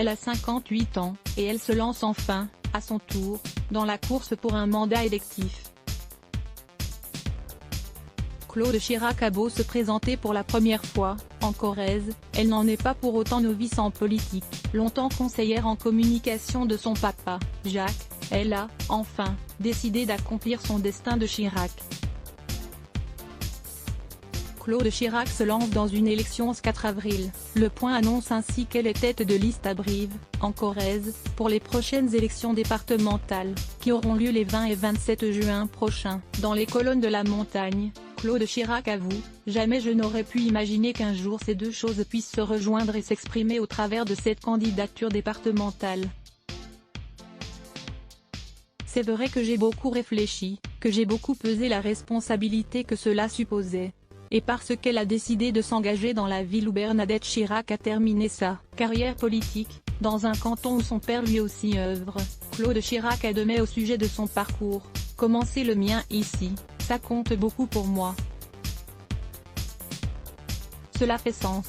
Elle a 58 ans, et elle se lance enfin, à son tour, dans la course pour un mandat électif. Claude Chirac a beau se présenter pour la première fois, en Corrèze, elle n'en est pas pour autant novice en politique. Longtemps conseillère en communication de son papa, Jacques, elle a, enfin, décidé d'accomplir son destin de Chirac. Claude Chirac se lance dans une élection ce 4 avril. Le Point annonce ainsi qu'elle est tête de liste à Brive, en Corrèze, pour les prochaines élections départementales, qui auront lieu les 20 et 27 juin prochains. Dans les colonnes de La Montagne, Claude Chirac avoue « Jamais je n'aurais pu imaginer qu'un jour ces deux choses puissent se rejoindre et s'exprimer au travers de cette candidature départementale. C'est vrai que j'ai beaucoup réfléchi, que j'ai beaucoup pesé la responsabilité que cela supposait. Et parce qu'elle a décidé de s'engager dans la ville où Bernadette Chirac a terminé sa carrière politique, dans un canton où son père lui aussi œuvre, Claude Chirac admet au sujet de son parcours « Commencer le mien ici, ça compte beaucoup pour moi. Cela fait sens. »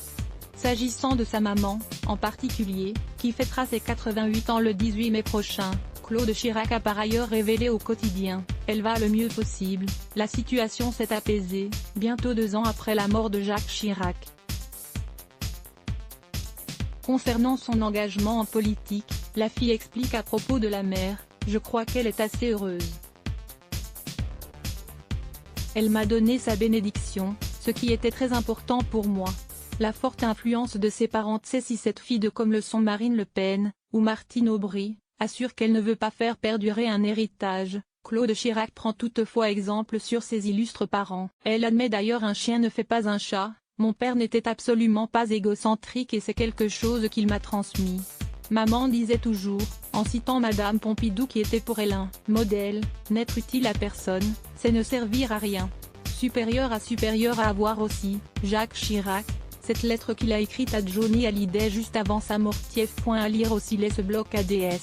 S'agissant de sa maman, en particulier, qui fêtera ses 88 ans le 18 mai prochain, Claude Chirac a par ailleurs révélé au quotidien « Elle va le mieux possible, la situation s'est apaisée, bientôt 2 ans après la mort de Jacques Chirac. » Concernant son engagement en politique, la fille explique à propos de la mère « Je crois qu'elle est assez heureuse. Elle m'a donné sa bénédiction, ce qui était très important pour moi. La forte influence de ses parents. Si cette fille de comme le sont Marine Le Pen, ou Martine Aubry, assure qu'elle ne veut pas faire perdurer un héritage, Claude Chirac prend toutefois exemple sur ses illustres parents. Elle admet d'ailleurs « Un chien ne fait pas un chat, mon père n'était absolument pas égocentrique et c'est quelque chose qu'il m'a transmis. Maman disait toujours, en citant Madame Pompidou qui était pour elle un modèle, n'être utile à personne, c'est ne servir à rien. Supérieur à avoir aussi, Jacques Chirac, cette lettre qu'il a écrite à Johnny Hallyday juste avant sa mort. À lire aussi les ce bloc ADS.